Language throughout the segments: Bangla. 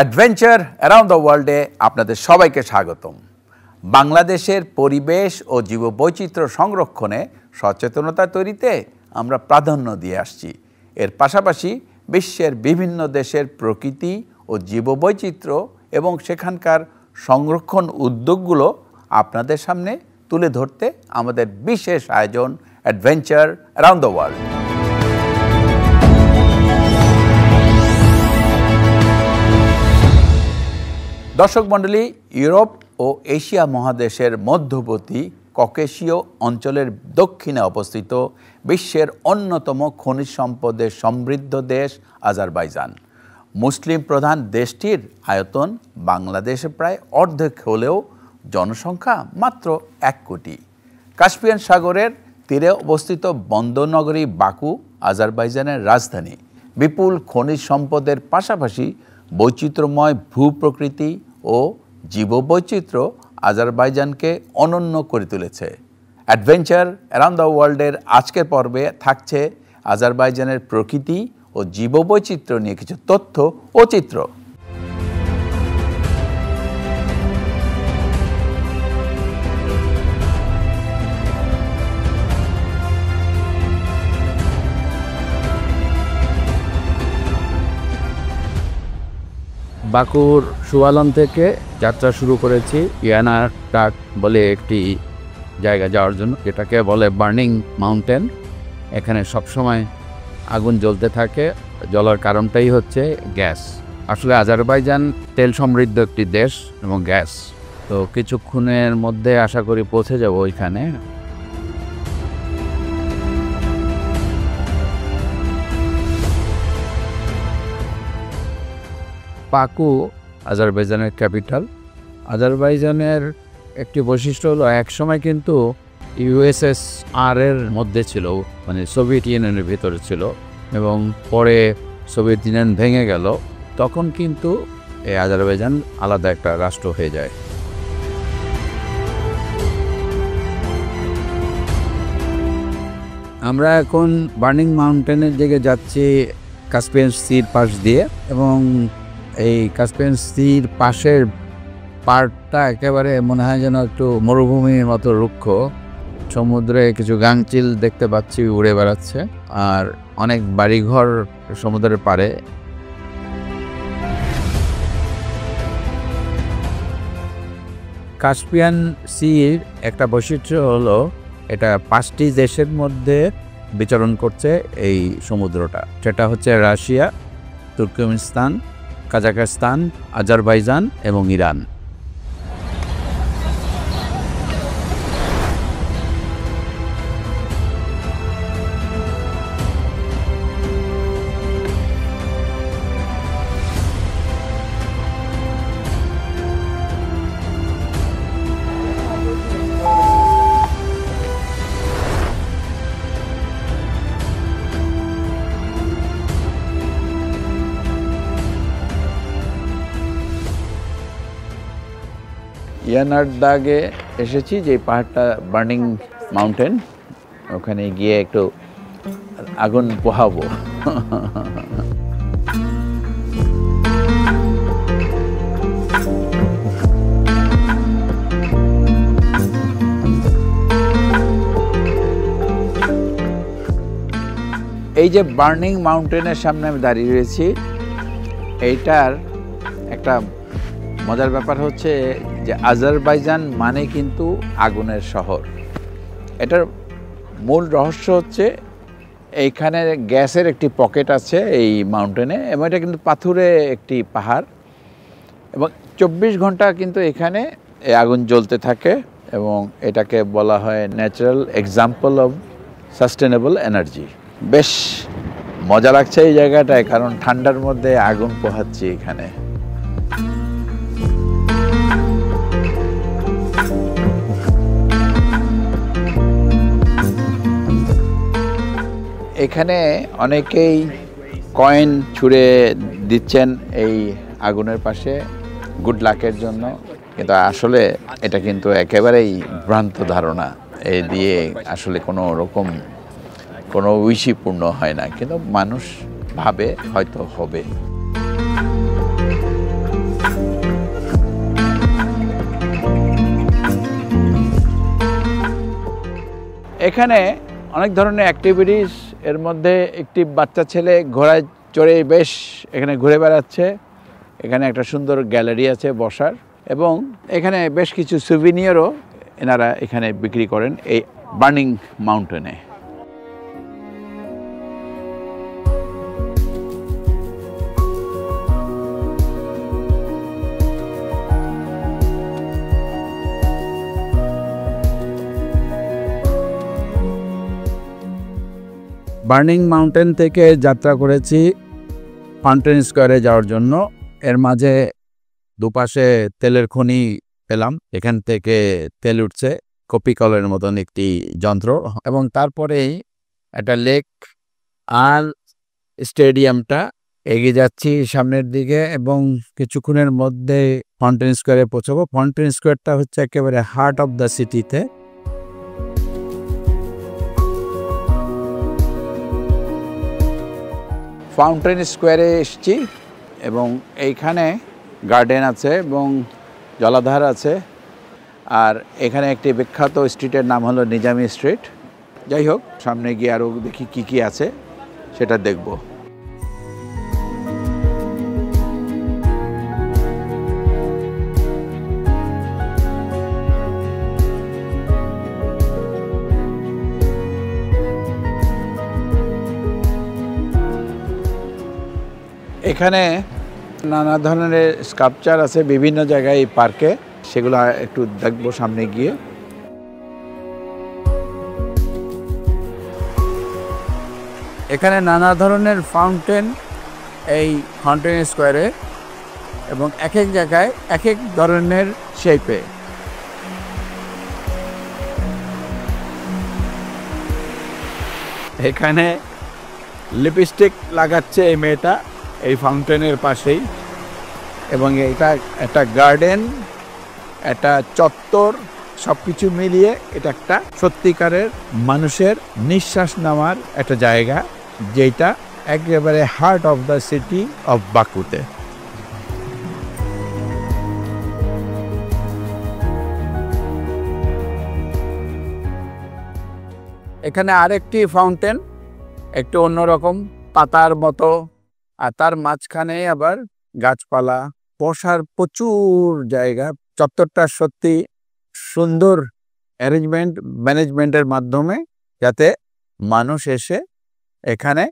অ্যাডভেঞ্চার অ্যারাউন্ড দ্য ওয়ার্ল্ডে আপনাদের সবাইকে স্বাগতম। বাংলাদেশের পরিবেশ ও জীববৈচিত্র্য সংরক্ষণে সচেতনতা তৈরিতে আমরা প্রাধান্য দিয়ে আসছি। এর পাশাপাশি বিশ্বের বিভিন্ন দেশের প্রকৃতি ও জীববৈচিত্র্য এবং সেখানকার সংরক্ষণ উদ্যোগগুলো আপনাদের সামনে তুলে ধরতে আমাদের বিশেষ আয়োজন অ্যাডভেঞ্চার অ্যারাউন্ড দ্য ওয়ার্ল্ড। দর্শক মণ্ডলী, ইউরোপ ও এশিয়া মহাদেশের মধ্যবর্তী ককেশীয় অঞ্চলের দক্ষিণে অবস্থিত বিশ্বের অন্যতম খনিজ সম্পদের সমৃদ্ধ দেশ আজারবাইজান। মুসলিম প্রধান দেশটির আয়তন বাংলাদেশের প্রায় অর্ধেক হলেও জনসংখ্যা মাত্র 1 কোটি। কাস্পিয়ান সাগরের তীরে অবস্থিত বন্দরনগরী বাকু আজারবাইজানের রাজধানী। বিপুল খনিজ সম্পদের পাশাপাশি বৈচিত্র্যময় ভূপ্রকৃতি ও জীববৈচিত্র্য আজারবাইজানকে অনন্য করে তুলেছে। অ্যাডভেঞ্চার অ্যারাউন্ড দ্য ওয়ার্ল্ডের আজকের পর্বে থাকছে আজারবাইজানের প্রকৃতি ও জীববৈচিত্র্য নিয়ে কিছু তথ্য ও চিত্র। বাকুর সুয়ালন থেকে যাত্রা শুরু করেছি ইয়ানাটাক বলে একটি জায়গা যাওয়ার জন্য, যেটাকে বলে বার্নিং মাউন্টেন। এখানে সবসময় আগুন জ্বলতে থাকে, জ্বলার কারণটাই হচ্ছে গ্যাস। আসলে আজারবাইজান তেল সমৃদ্ধ একটি দেশ এবং গ্যাস, তো কিছুক্ষণের মধ্যে আশা করি পৌঁছে যাব ওইখানে। Baku আজারবাইজানের capital. আজারবাইজানের একটি বৈশিষ্ট্য হলো একসময় কিন্তু ইউএসএসআর এর মধ্যে ছিল, মানে সোভিয়েত ইউনিয়নের ভিতরে ছিল, এবং পরে সোভিয়েত ইউনিয়ন ভেঙে গেল। তখন কিন্তু এই আজারবাইজান আলাদা একটা রাষ্ট্র হয়ে যায়। আমরা এখন বার্নিং মাউন্টেনের দিকে যাচ্ছি কাস্পিয়ান সির পাশ দিয়ে, এবং এই কাস্পিয়ান সির পাশের পাড়টা একেবারে মনে হয় যেন একটু মরুভূমির মতো রুক্ষ। সমুদ্রে কিছু গাংচিল দেখতে পাচ্ছি উড়ে বেড়াচ্ছে, আর অনেক বাড়িঘর সমুদ্রের পাড়ে। কাস্পিয়ান সির একটা বৈশিষ্ট্য হলো এটা 5টি দেশের মধ্যে বিচরণ করছে এই সমুদ্রটা। সেটা হচ্ছে রাশিয়া, তুর্কমেনিস্তান, কাজাখস্তান, আজারবাইজান এবং ইরান। ইয়ানারদাগে এসেছি, যে পাহাড়টা বার্নিং মাউন্টেন, ওখানে গিয়ে একটু আগুন পোহাবো। এই যে বার্নিং মাউন্টেনের সামনে আমি দাঁড়িয়ে রয়েছি, এইটার একটা মজার ব্যাপার হচ্ছে যে আজারবাইজান মানে কিন্তু আগুনের শহর। এটার মূল রহস্য হচ্ছে এইখানে গ্যাসের একটি পকেট আছে এই মাউন্টেনে, এবং এটা কিন্তু পাথুরে একটি পাহাড়, এবং 24 ঘন্টা কিন্তু এখানে এই আগুন জ্বলতে থাকে, এবং এটাকে বলা হয় natural example of sustainable energy. বেশ মজা লাগছে এই জায়গাটায়, কারণ ঠান্ডার মধ্যে আগুন পোহাচ্ছি এখানে। এখানে অনেকেই কয়েন ছুঁড়ে দিচ্ছেন এই আগুনের পাশে গুড লাকের জন্য, কিন্তু আসলে এটা কিন্তু একেবারেই ভ্রান্ত ধারণা। এই দিয়ে আসলে কোনো রকম কোনো উইশই পূর্ণ হয় না, কিন্তু মানুষ ভাবে হয়তো হবে। এখানে অনেক ধরনের অ্যাক্টিভিটিস, এর মধ্যে একটি বাচ্চা ছেলে ঘোড়ায় চড়ে বেশ এখানে ঘুরে বেড়াচ্ছে। এখানে একটা সুন্দর গ্যালারি আছে বসার, এবং এখানে বেশ কিছু সুভিনিয়রও এনারা এখানে বিক্রি করেন এই বার্নিং মাউন্টেনে। বার্নিং মাউন্টেন থেকে যাত্রা করেছি ফাউন্টেন স্কোয়ারে যাওয়ার জন্য। এর মাঝে দুপাশে তেলের খনি পেলাম, এখান থেকে তেল উঠছে কপি কলের মতন একটি যন্ত্র, এবং তারপরেই একটা লেক আর স্টেডিয়ামটা। এগিয়ে যাচ্ছি সামনের দিকে এবং কিছুক্ষণের মধ্যে ফাউন্টেন স্কোয়ারে পৌঁছাবো। ফাউন্টেন স্কোয়ারটা হচ্ছে একেবারে হার্ট অফ দ্য সিটিতে। ফাউন্টেন স্কোয়ারে এসেছি এবং এইখানে গার্ডেন আছে এবং জলাধার আছে, আর এখানে একটি বিখ্যাত স্ট্রিটের নাম হলো নিজামি স্ট্রিট। যাই হোক, সামনে গিয়ে আরও দেখি কি কি আছে সেটা দেখব। এখানে নানা ধরনের স্কাল্পচার আছে বিভিন্ন জায়গায় এই পার্কে, সেগুলো একটু দেখবো সামনে গিয়ে। এখানে নানা ধরনের ফাউন্টেন এই ফাউন্টেন স্কোয়ারে, এবং এক এক জায়গায় এক এক ধরনের শেপে। এখানে লিপস্টিক লাগাচ্ছে এই মেয়েটা এই ফাউন্টেনের পাশেই, এবং এটা একটা গার্ডেন, একটা চত্বর, সব কিছু মিলিয়ে এটা একটা সত্যিকারের মানুষের নিঃশ্বাস নেওয়ার একটা জায়গা, যেটা একেবারে heart of the city of বাকুতে। এখানে আরেকটি ফাউন্টেন, একটু অন্যরকম পাতার মতো, আর তার মাঝখানে আবার গাছপালা, বসার প্রচুর জায়গা। চত্বরটা সত্যি সুন্দর অ্যারেঞ্জমেন্ট, ম্যানেজমেন্টের মাধ্যমে, যাতে মানুষ এসে এখানে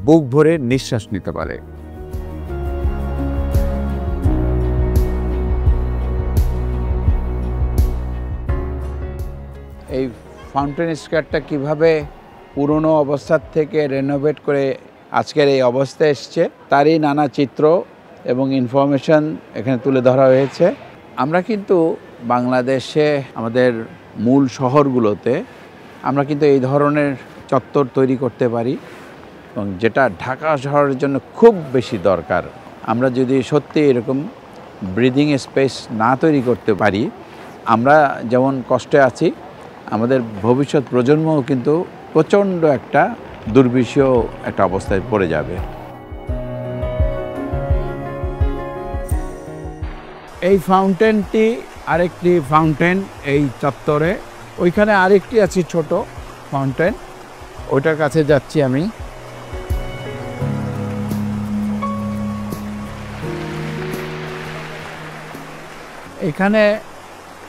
বুক ভরে নিঃশ্বাস নিতে পারে। এই ফাউন্টেন স্কোয়ারটা কিভাবে পুরনো অবস্থার থেকে রেনোভেট করে আজকের এই অবস্থায় এসছে, তারই নানা চিত্র এবং ইনফরমেশন এখানে তুলে ধরা হয়েছে। আমরা কিন্তু বাংলাদেশে আমাদের মূল শহরগুলোতে আমরা কিন্তু এই ধরনের চত্বর তৈরি করতে পারি, এবং যেটা ঢাকা শহরের জন্য খুব বেশি দরকার। আমরা যদি সত্যি এরকম ব্রিদিং স্পেস না তৈরি করতে পারি, আমরা যেমন কষ্টে আছি, আমাদের ভবিষ্যৎ প্রজন্মও কিন্তু প্রচণ্ড একটা দুর্বিষহ একটা অবস্থায় পড়ে যাবে। এই ফাউন্টেনটি আরেকটি ফাউন্টেন এই চত্বরে, ওইখানে আরেকটি আছে ছোট ফাউন্টেন, ওইটার কাছে যাচ্ছি আমি। এখানে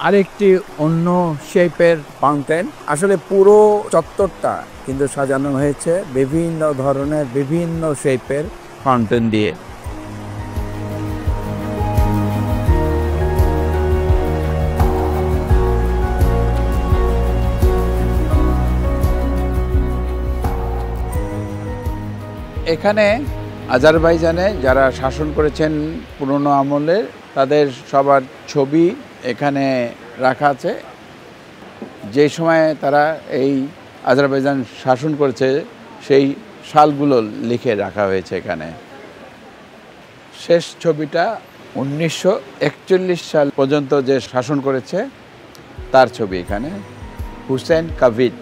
আরেকটি অন্য শেপের ফাউন্টেন। আসলে পুরো চত্বরটা কিন্তু সাজানো হয়েছে বিভিন্ন ধরনের বিভিন্ন শেপের ফাউন্টেন দিয়ে। এখানে আজারবাইজানে যারা শাসন করেছেন পুরনো আমলের, তাদের সবার ছবি এখানে রাখা আছে। যে সময় তারা এই আজারবাইজান শাসন করেছে সেই সালগুলো লিখে রাখা হয়েছে এখানে। শেষ ছবিটা 1941 সাল পর্যন্ত যে শাসন করেছে তার ছবি এখানে, হুসেন কাভিদ।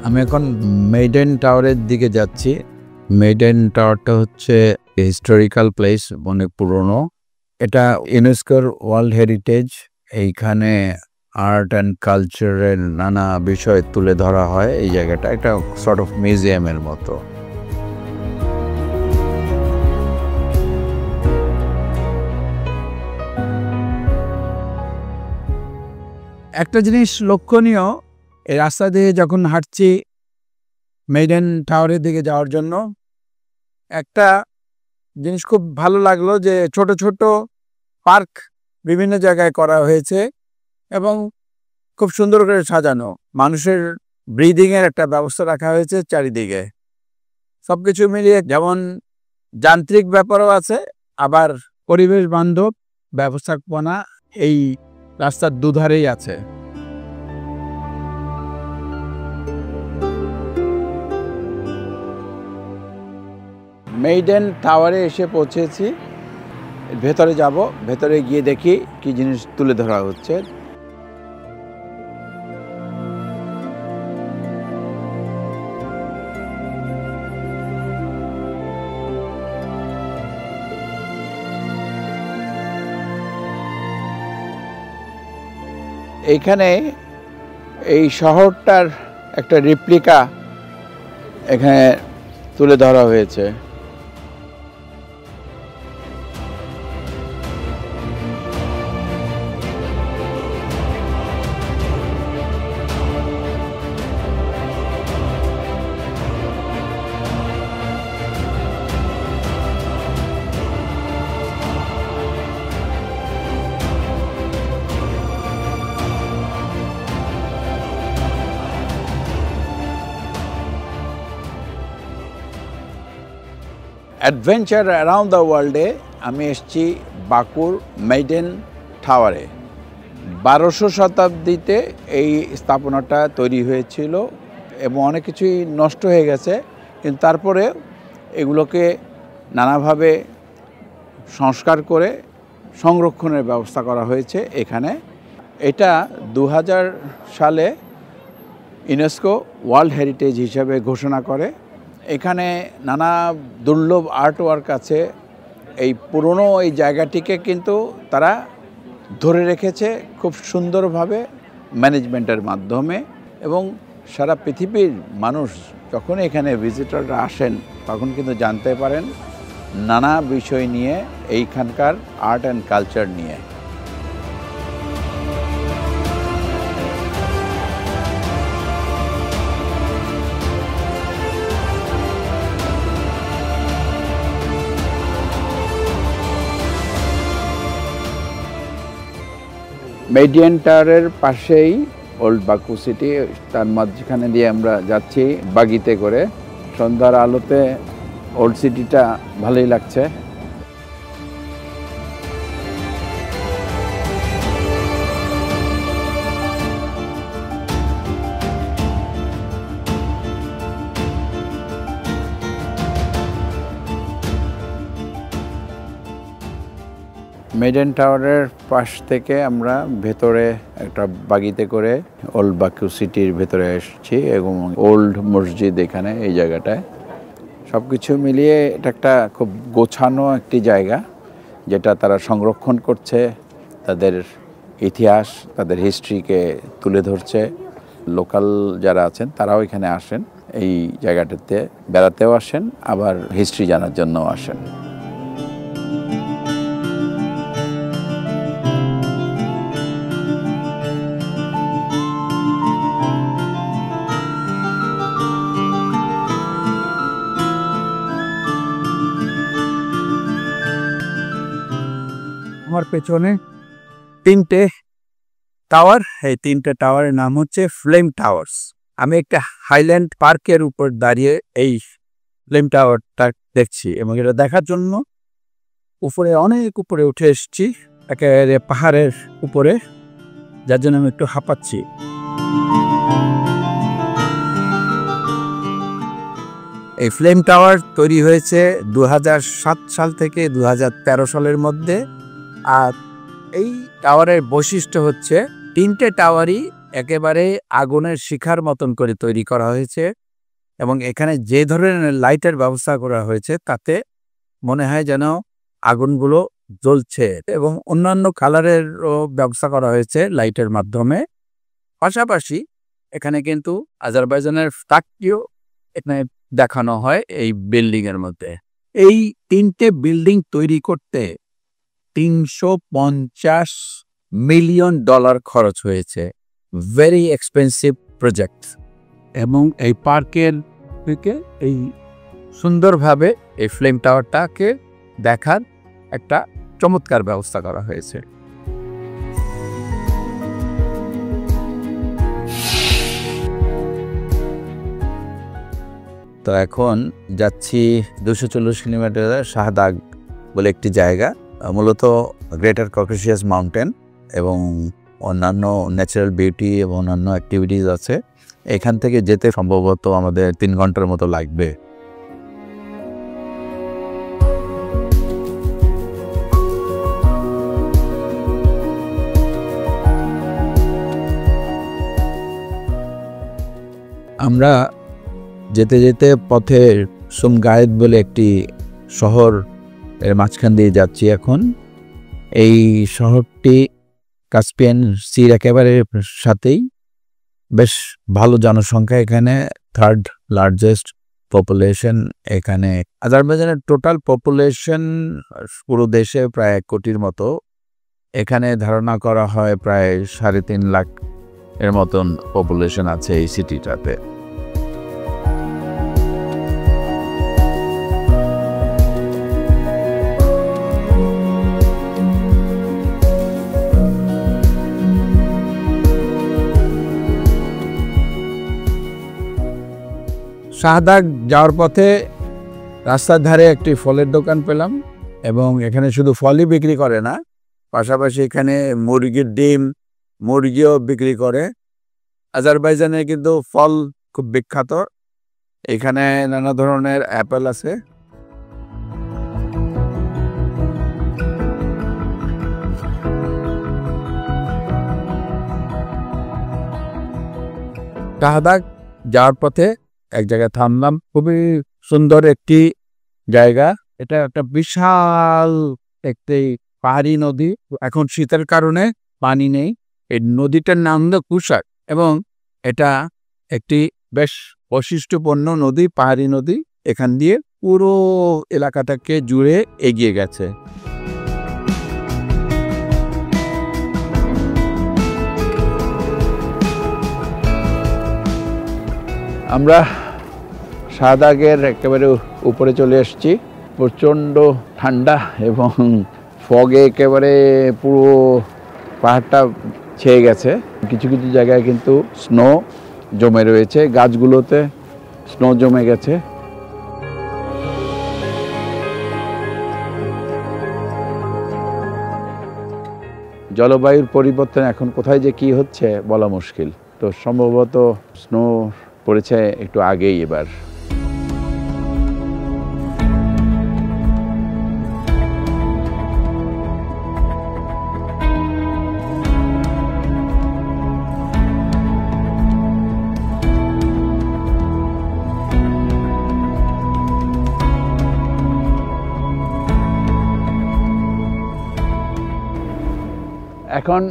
আমি এখন মেইডেন টাওয়ারের দিকে যাচ্ছি। মেইডেন টাওয়ারটা হচ্ছে হিস্টোরিক্যাল প্লেস, অনেক পুরনো। এটা ইউনেস্কোর ওয়ার্ল্ড হেরিটেজ। এইখানে আর্ট অ্যান্ড কালচারের নানা বিষয় তুলে ধরা হয়। এই জায়গাটা একটা সর্ট অফ মিউজিয়ামের মতো। একটা জিনিস লক্ষণীয়, এই রাস্তা দিয়ে যখন হাঁটছি মেইডেন টাওয়ারের দিকে যাওয়ার জন্য, একটা জিনিস খুব ভালো লাগলো যে ছোট ছোট পার্ক বিভিন্ন জায়গায় করা হয়েছে এবং খুব সুন্দর করে সাজানো। মানুষের ব্রিদিংয়ের একটা ব্যবস্থা রাখা হয়েছে চারিদিকে। সব কিছু মিলিয়ে যেমন যান্ত্রিক ব্যাপারও আছে, আবার পরিবেশ বান্ধব ব্যবস্থাপনা এই রাস্তার দুধারেই আছে। মেইডেন টাওয়ারে এসে পৌঁছেছি। ভেতরে যাব, ভেতরে গিয়ে দেখি কি জিনিস তুলে ধরা হচ্ছে। এইখানে এই শহরটার একটা রেপ্লিকা এখানে তুলে ধরা হয়েছে। অ্যাডভেঞ্চার অ্যারাউন্ড দ্য ওয়ার্ল্ডে আমি এসেছি বাকুর মেইডেন টাওয়ারে। 1200 শতাব্দীতে এই স্থাপনাটা তৈরি হয়েছিল এবং অনেক কিছুই নষ্ট হয়ে গেছে, কিন্তু তারপরে এগুলোকে নানাভাবে সংস্কার করে সংরক্ষণের ব্যবস্থা করা হয়েছে এখানে। এটা 2000 সালে ইউনেস্কো ওয়ার্ল্ড হেরিটেজ হিসাবে ঘোষণা করে। এখানে নানা দুর্লভ আর্ট ওয়ার্ক আছে। এই পুরনো এই জায়গাটিকে কিন্তু তারা ধরে রেখেছে খুব সুন্দরভাবে ম্যানেজমেন্টের মাধ্যমে, এবং সারা পৃথিবীর মানুষ যখন এখানে ভিজিটররা আসেন তখন কিন্তু জানতে পারেন নানা বিষয় নিয়ে, এইখানকার আর্ট অ্যান্ড কালচার নিয়ে। মেইডেন টাওয়ারের পাশেই ওল্ড বাকু সিটি, তার মাঝখানে দিয়ে আমরা যাচ্ছি বাগিতে করে। সন্ধ্যার আলোতে ওল্ড সিটিটা ভালোই লাগছে। মেইডেন টাওয়ারের পাশ থেকে আমরা ভেতরে একটা বাগিতে করে ওল্ড বাকু সিটির ভেতরে এসেছি এবং ওল্ড মসজিদ এখানে এই জায়গাটায়। সব কিছু মিলিয়ে এটা একটা খুব গোছানো একটি জায়গা, যেটা তারা সংরক্ষণ করছে, তাদের ইতিহাস, তাদের হিস্ট্রিকে তুলে ধরছে। লোকাল যারা আছেন তারাও এখানে আসেন, এই জায়গাটাতে বেড়াতেও আসেন, আবার হিস্ট্রি জানার জন্যও আসেন। আমার পেছনে 3টে টাওয়ার, এই 3টে টাওয়ারের নাম হচ্ছে ফ্লেম টাওয়ার্স। আমি একটা হাইল্যান্ড পার্কের উপর দাঁড়িয়ে এই ফ্লেম টাওয়ারটা দেখছি এবং এটা দেখার জন্য অনেক উপরে উঠে এসেছি, একেবারে পাহাড়ের উপরে, যার জন্য আমি একটু হাঁপাচ্ছি। এই ফ্লেম টাওয়ার তৈরি হয়েছে 2007 সাল থেকে 2013 সালের মধ্যে। আর এই টাওয়ারের বৈশিষ্ট্য হচ্ছে 3টে টাওয়ারই একেবারে আগুনের শিখার মতন করে তৈরি করা হয়েছে এবং এখানে যে ধরনের লাইটের ব্যবস্থা করা হয়েছে তাতে মনে হয় যেন আগুনগুলো জ্বলছে এবং অন্যান্য কালারেরও ব্যবস্থা করা হয়েছে লাইটের মাধ্যমে। পাশাপাশি এখানে কিন্তু আজারবাইজানের ফ্ল্যাগটিও এখানে দেখানো হয় এই বিল্ডিংয়ের মধ্যে। এই 3টে বিল্ডিং তৈরি করতে $350 মিলিয়ন খরচ হয়েছে। Very expensive project. এবং এই পার্কের থেকে এই সুন্দরভাবে এই ফ্লেম টাওয়ারটাকে দেখার একটা চমৎকার ব্যবস্থা করা হয়েছে। তো এখন যাচ্ছি 240 কিলোমিটারের শাহদাগ বলে একটি জায়গা, মূলত গ্রেটার ককেশিয়াস মাউন্টেন এবং অন্যান্য ন্যাচারাল বিউটি এবং অন্যান্য অ্যাক্টিভিটিস আছে। এখান থেকে যেতে সম্ভবত আমাদের 3 ঘন্টার মতো লাগবে। আমরা যেতে যেতে পথে সুমগায়েত বলে একটি শহর এর মাঝখান দিয়ে যাচ্ছি এখন। এই শহরটি কাস্পিয়ান সির একেবারে সাথেই, বেশ ভালো জনসংখ্যা এখানে, 3rd লার্জেস্ট পপুলেশন এখানে। আজারবাইজানের টোটাল পপুলেশন পুরো দেশে প্রায় 1 কোটির মতো। এখানে ধারণা করা হয় প্রায় 3.5 লাখ এর মতন পপুলেশন আছে এই সিটিটাতে। শাহদাগ যাওয়ার পথে রাস্তার ধারে একটি ফলের দোকান পেলাম এবং এখানে শুধু ফলই বিক্রি করে না, পাশাপাশি এখানে মুরগির ডিম, মুরগিও বিক্রি করে। আজারবাইজানে কিন্তু ফল খুব বিখ্যাত। এখানে নানা ধরনের অ্যাপেল আছে। শাহদাগ যাওয়ার পথে এক জায়গায় থামলাম। খুবই সুন্দর একটি জায়গা। এটা একটা বিশাল একটি পাহাড়ি নদী। এখন শীতের কারণে পানি নেই। এই নদীটার নাম হলো কুশাক এবং এটা একটি বেশ বৈশিষ্ট্যপূর্ণ নদী, পাহাড়ি নদী। এখান দিয়ে পুরো এলাকাটাকে জুড়ে এগিয়ে গেছে। আমরা শাহদাগের একেবারে উপরে চলে এসেছি। প্রচণ্ড ঠান্ডা এবং ফগে একেবারে পুরো পাহাড়টা ছেয়ে গেছে। কিছু কিছু জায়গায় কিন্তু স্নো জমে রয়েছে, গাছগুলোতে স্নো জমে গেছে। জলবায়ুর পরিবর্তন এখন কোথায় যে কি হচ্ছে বলা মুশকিল। তো সম্ভবত স্নো পড়েছে একটু আগেই এবার। এখন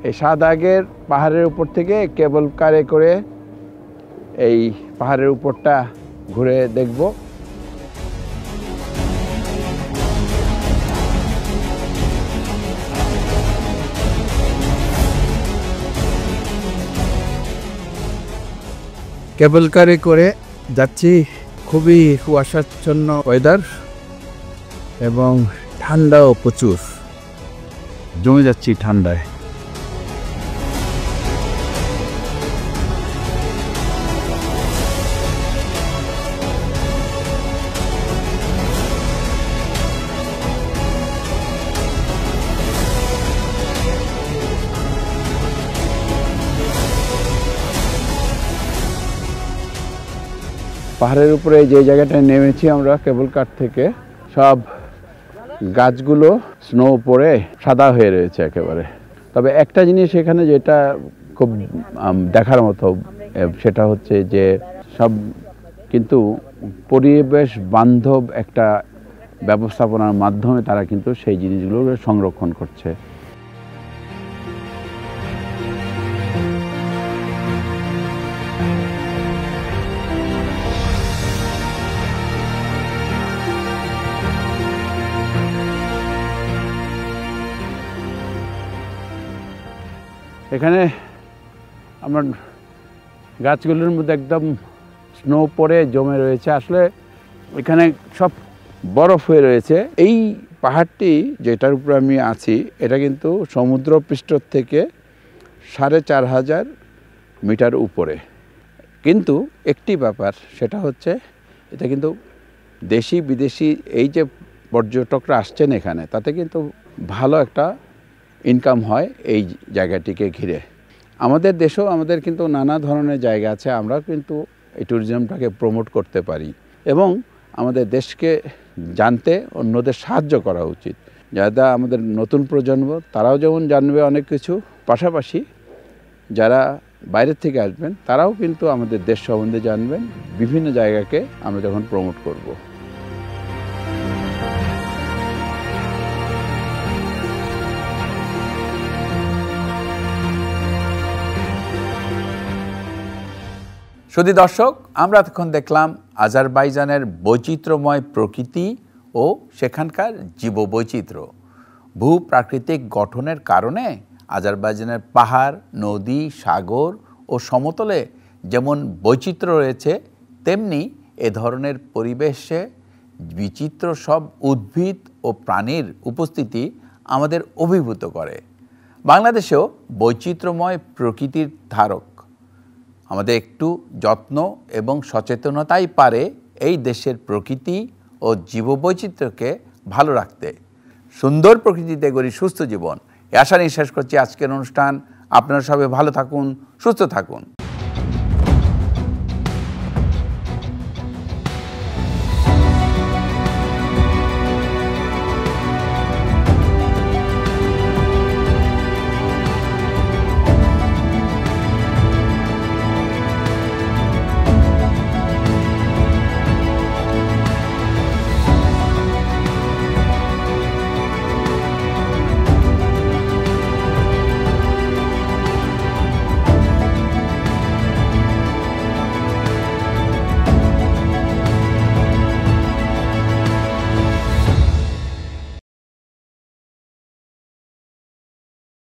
এই শাহদাগের পাহাড়ের উপর থেকে কেবল কারে করে এই পাহাড়ের উপরটা ঘুরে দেখব। কেবল কারে করে যাচ্ছি। খুবই কুয়াশাচ্ছন্ন ওয়েদার এবং ঠান্ডাও প্রচুর। জমে যাচ্ছি ঠান্ডায়। পাহাড়ের উপরে যে জায়গাটায় নেমেছি আমরা কেবল কার থেকে, সব গাছগুলো স্নো পড়ে সাদা হয়ে রয়েছে একেবারে। তবে একটা জিনিস এখানে যেটা খুব দেখার মতো। সেটা হচ্ছে যে সব কিন্তু পরিবেশ বান্ধব একটা ব্যবস্থাপনার মাধ্যমে তারা কিন্তু সেই জিনিসগুলো সংরক্ষণ করছে। এখানে আমার গাছগুলোর মধ্যে একদম স্নো পড়ে জমে রয়েছে, আসলে এখানে সব বরফ হয়ে রয়েছে। এই পাহাড়টি যেটার উপরে আমি আছি এটা কিন্তু সমুদ্রপৃষ্ঠ থেকে ৪,৫০০ মিটার উপরে। কিন্তু একটি ব্যাপার, সেটা হচ্ছে এটা কিন্তু দেশি বিদেশি এই যে পর্যটকরা আসছেন এখানে, তাতে কিন্তু ভালো একটা ইনকাম হয় এই জায়গাটিকে ঘিরে। আমাদের দেশেও আমাদের কিন্তু নানা ধরনের জায়গা আছে, আমরা কিন্তু এই ট্যুরিজমটাকে প্রমোট করতে পারি এবং আমাদের দেশকে জানতে অন্যদের সাহায্য করা উচিত। যারা আমাদের নতুন প্রজন্ম তারাও যেমন জানবে অনেক কিছু, পাশাপাশি যারা বাইরের থেকে আসবেন তারাও কিন্তু আমাদের দেশ সম্বন্ধে জানবেন, বিভিন্ন জায়গাকে আমরা যখন প্রমোট করব। শুধু দর্শক, আমরা এতক্ষণ দেখলাম আজারবাইজানের বৈচিত্র্যময় প্রকৃতি ও সেখানকার জীববৈচিত্র্য। ভূপ্রাকৃতিক গঠনের কারণে আজারবাইজানের পাহাড়, নদী, সাগর ও সমতলে যেমন বৈচিত্র্য রয়েছে, তেমনি এ ধরনের পরিবেশে বিচিত্র সব উদ্ভিদ ও প্রাণীর উপস্থিতি আমাদের অভিভূত করে। বাংলাদেশেও বৈচিত্র্যময় প্রকৃতির ধারক। আমাদের একটু যত্ন এবং সচেতনতাই পারে এই দেশের প্রকৃতি ও জীববৈচিত্র্যকে ভালো রাখতে। সুন্দর প্রকৃতিতে গড়ি সুস্থ জীবন, এ আশা নিয়ে শেষ করছি আজকের অনুষ্ঠান। আপনারা সবাই ভালো থাকুন, সুস্থ থাকুন।